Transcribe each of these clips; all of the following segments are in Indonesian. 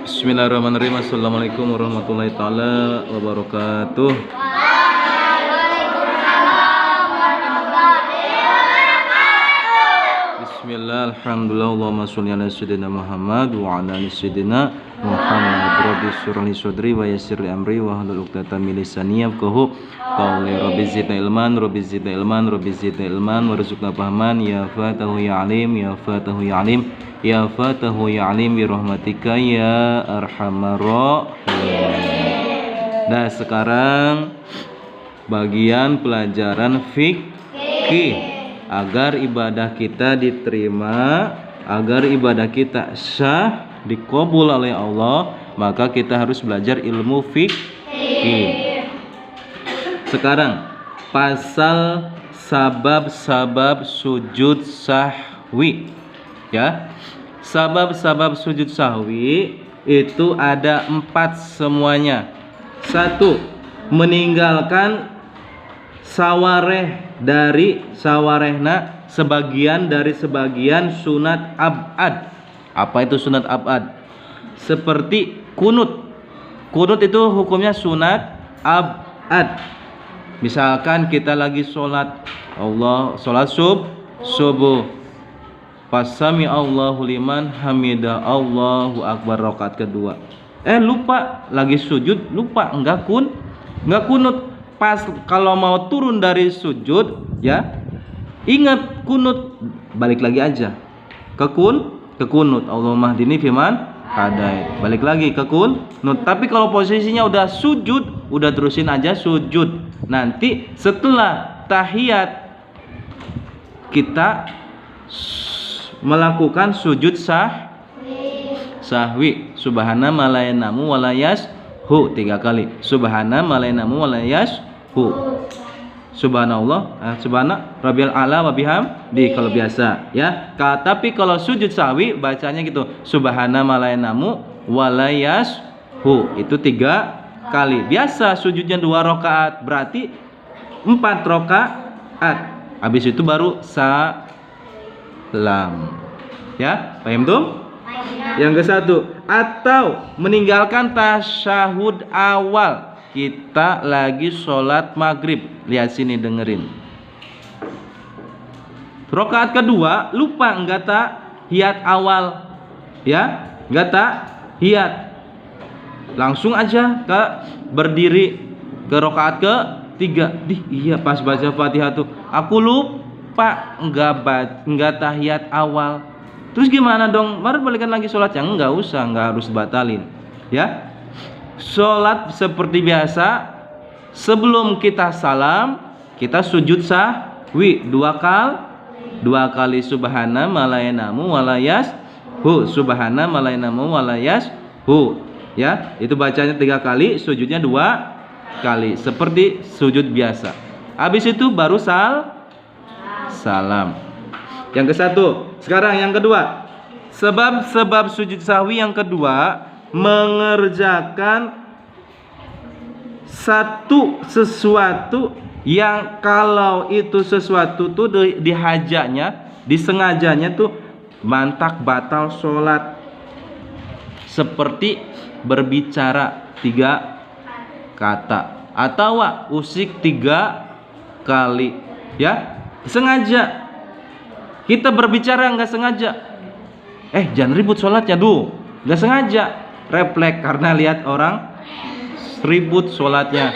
Bismillahirrahmanirrahim. Assalamualaikum warahmatullahi taala wabarakatuh. Bismillah, alhamdulillah, Allahumma sholli ala sayyidina Muhammad wa ala ali sayyidina Muhammad. Rabbi shrah li sadri wa yassir li amri wa hlul 'uqdatam min lisani yafqahu qawli. Rabbi zidni ilman, Rabbi zidni ilman, Rabbi zidni ilman, warzuqna fahman ya fatahu ya alim, ya fatahu ya alim, ya fatahu ya alim bi rahmatika ya arhamar rahimin. Nah, sekarang bagian pelajaran fikih. Agar ibadah kita diterima, agar ibadah kita sah, dikabul oleh Allah, maka kita harus belajar ilmu fikih. Sekarang pasal sabab-sabab sujud sahwi. Ya, sabab-sabab sujud sahwi itu ada 4 semuanya. 1. Meninggalkan sawareh dari sawarehna, sebagian dari sebagian sunat abad. Apa itu sunat abad? Seperti kunut. Kunut itu hukumnya sunat abad. Misalkan kita lagi sholat subuh, pasami Allahu liman hamidah, Allahu akbar, rakaat kedua. Lupa lagi sujud, lupa enggak kunut. Pas kalau mau turun dari sujud, ya ingat kunut, balik lagi aja ke kunut. Allahumma hdini fiman hadait, balik lagi ke kunut. Tapi kalau posisinya udah sujud, udah terusin aja sujud. Nanti setelah tahiyat kita melakukan sujud sahwi. Subhana malayanamu walayas hu 3 kali. Subhana malayanamu walayas hu. Subhanallah, subhana rabbil ala wa bihamdi kalau biasa, ya. Tapi kalau sujud sahwi bacanya gitu. Subhana malayanamu walayas hu, itu 3 kali. Biasa sujudnya 2 rakaat, berarti 4 rakaat. Habis itu baru salam. Ya, paham tuh? Yang ke-1, atau meninggalkan tasyahud awal. Kita lagi sholat maghrib. Lihat sini, dengerin. Rakaat kedua lupa, enggak tahiyat awal, ya, enggak tahiyat. Langsung aja ke berdiri ke rakaat ke-3. Iya pas baca Fatihah tuh aku lupa enggak tahiyat awal. Terus gimana dong? Baru balikan lagi sholatnya? Enggak usah, enggak harus batalin, ya. Sholat seperti biasa. Sebelum kita salam, kita sujud sahwi 2 kali. Subhana malayanamu walayas hu. Subhana malayanamu walayas hu. Ya, itu bacanya 3 kali, sujudnya 2 kali, seperti sujud biasa. Habis itu baru salam. Yang ke-1. Sekarang yang kedua. Sebab sujud sahwi yang kedua, mengerjakan sesuatu yang kalau itu sesuatu tuh disengajanya tuh mantak batal sholat. Seperti berbicara 3 kata atau usik 3 kali, ya, sengaja. Kita berbicara nggak sengaja, jangan ribut sholatnya, nggak sengaja, refleks karena lihat orang ribut sholatnya,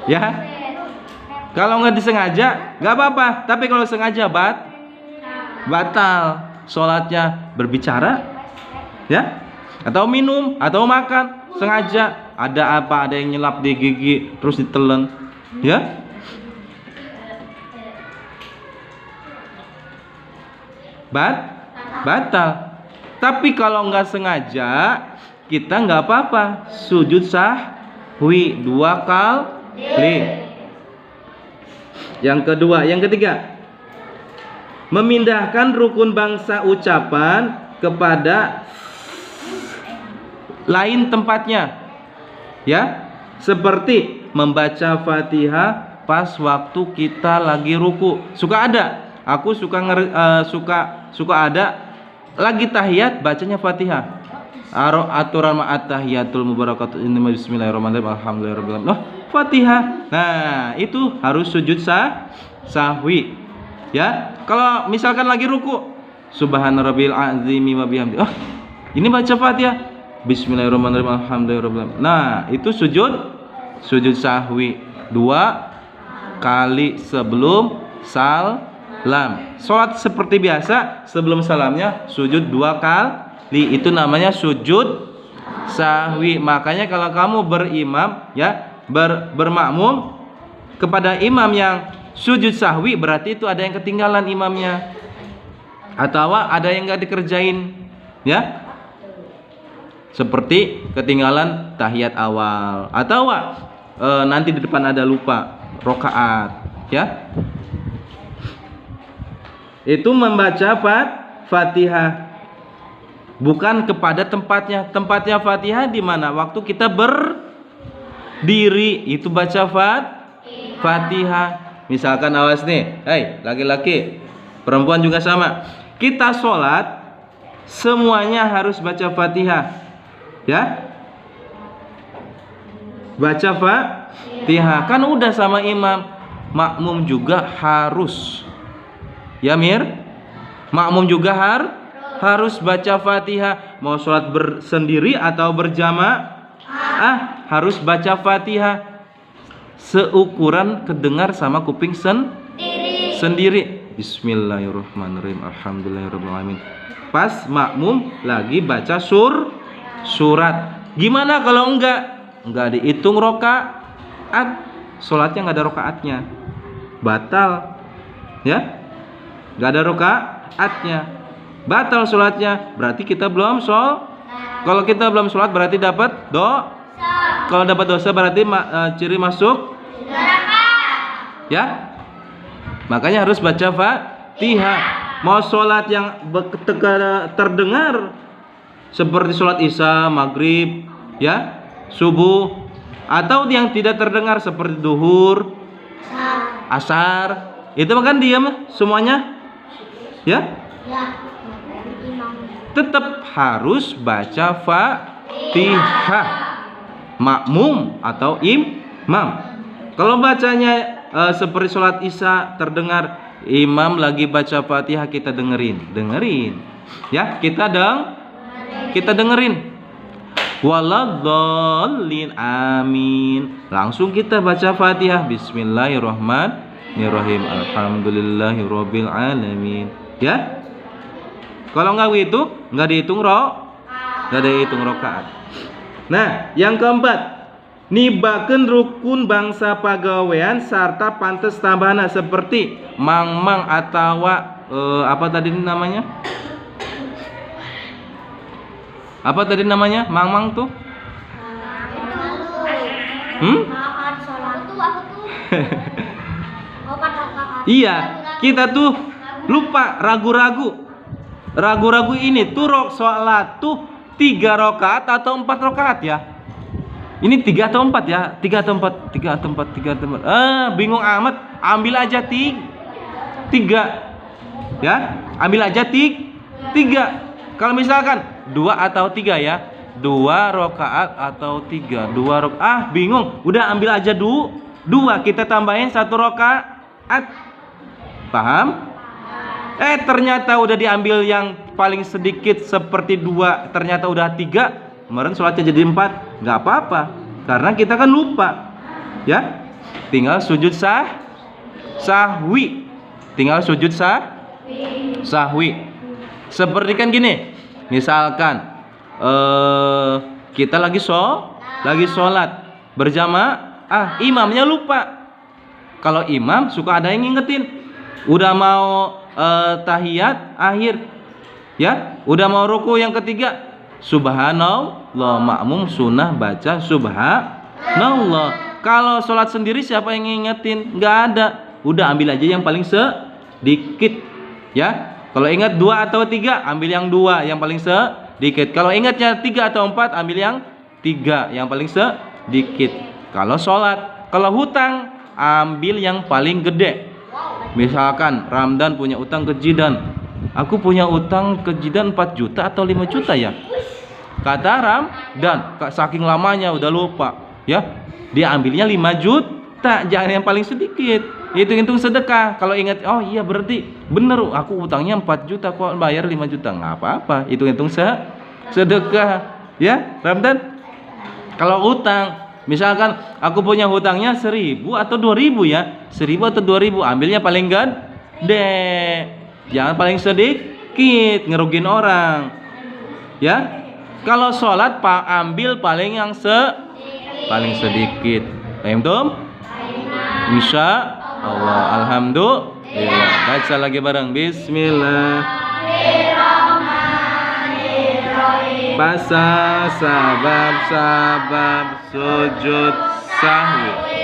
ya. Kalau nggak disengaja nggak apa-apa, tapi kalau sengaja batal sholatnya. Berbicara, ya, atau minum atau makan sengaja, ada yang nyelap di gigi terus ditelan, ya, batal. Tapi kalau nggak sengaja, kita nggak apa-apa, sujud sahwi 2 kali. Yang kedua, yang ketiga, memindahkan rukun bangsa ucapan kepada lain tempatnya, ya, seperti membaca Fatihah pas waktu kita lagi ruku. Aku suka ada lagi tahiyat bacanya Fatihah. aturan at-tahiyatul mubarakatuh bismillahirrahmanirrahim alhamdulillahirabbil alamin. Fatihah. Nah, itu harus sujud sahwi. Ya. Kalau misalkan lagi ruku, subhanarabbil azimi wa bihamdi. Oh, ini baca Fatihah. Bismillahirrahmanirrahim alhamdulillahirabbil alamin. Nah, itu sujud sahwi 2 kali sebelum salam. Salat seperti biasa, sebelum salamnya sujud 2 kali. Itu namanya sujud sahwi. Makanya kalau kamu berimam ya, bermakmum kepada imam yang sujud sahwi, berarti itu ada yang ketinggalan imamnya, atau ada yang nggak dikerjain ya, seperti ketinggalan tahiyat awal, atau nanti di depan ada lupa rokaat ya. Itu membaca Fatihah bukan kepada tempatnya. Tempatnya Fatihah di mana? Waktu kita berdiri itu baca Fatihah. Misalkan awas nih, laki-laki, perempuan juga sama. Kita sholat semuanya harus baca Fatihah, ya. Baca Fatihah kan udah sama imam. Makmum juga harus, ya Mir. Makmum juga harus baca Fatihah. Mau sholat bersendiri atau berjamaah, harus baca Fatihah. Seukuran kedengar sama kuping sendiri. Bismillahirrahmanirrahim alhamdulillahirabbil alamin. Pas makmum lagi baca surat. Gimana kalau enggak dihitung rokaat? Sholatnya enggak ada rokaatnya, batal ya. Enggak ada rokaatnya, batal sholatnya. Berarti kita belum Kalau kita belum sholat berarti dapat Kalau dapat dosa berarti ciri masuk ya. Makanya harus baca Fatihah. Mau sholat yang terdengar seperti sholat isya, maghrib, ya, subuh, atau yang tidak terdengar seperti duhur, asar, itu kan diam semuanya, ya. Tetap harus baca Fatihah. Makmum atau imam. Kalau bacanya seperti sholat isya terdengar imam lagi baca Fatihah, kita dengerin, ya, kita dengerin. Waladhdallin, amin. Langsung kita baca Fatihah. Bismillahirrahmanirrahim alhamdulillahirabbil alamin, ya. Kalau nggak dihitung rokaat. Nah, yang keempat, nibakeun rukun bangsa pagawean sarta pantes tambahna seperti mangmang atau apa tadi namanya? Apa tadi namanya? Mangmang tuh? Iya, kita tuh lupa, ragu-ragu ini tuh sholat tuh 3 rakaat atau 4 rakaat ya. Ini 3 atau 4 ya? 3 atau 4? Bingung amat. Ambil aja 3. Ya, ambil aja 3. Kalau misalkan 2 atau 3 ya. 2 rakaat atau 3. 2 rakaat. Bingung. Udah ambil aja 2. Kita tambahin 1 rakaat. Paham? Ternyata udah diambil yang paling sedikit seperti 2, ternyata udah 3. Kemarin sholatnya jadi 4. Nggak apa-apa, karena kita kan lupa, ya. Tinggal sujud sahwi. Seperti kan gini, misalkan kita lagi sholat berjamaah, imamnya lupa. Kalau imam suka ada yang ngingetin, udah mau tahiyat akhir, ya, udah mau ruku yang ketiga, subhanallah, makmum sunnah baca subhanallah. Kalau sholat sendiri siapa yang ngingetin? Nggak ada. Udah ambil aja yang paling sedikit, ya. Kalau ingat 2 atau 3, ambil yang 2 yang paling sedikit. Kalau ingatnya 3 atau 4, ambil yang 3 yang paling sedikit. Kalau sholat, kalau hutang, ambil yang paling gede. Misalkan Ramdan punya utang ke Jidan, aku punya utang ke Jidan 4 juta atau 5 juta ya. kata Ramdan. Saking lamanya udah lupa, ya. Dia ambilnya 5 juta, jangan yang paling sedikit. Hitung-hitung sedekah. Kalau ingat, oh iya berarti bener, aku utangnya 4 juta kok bayar 5 juta. Nggak apa-apa, hitung-hitung sedekah, ya Ramdan. Kalau utang, misalkan aku punya hutangnya 1.000 atau 2.000 ya, 1.000 atau 2.000, ambilnya paling gede, jangan paling sedikit, ngerugin orang, ya. Kalau sholat Pak ambil paling yang paling sedikit. Paham tuh? Insya Allah, alhamdulillah. Baca lagi bareng. Bismillah. Pasal sabab sujud sahwi.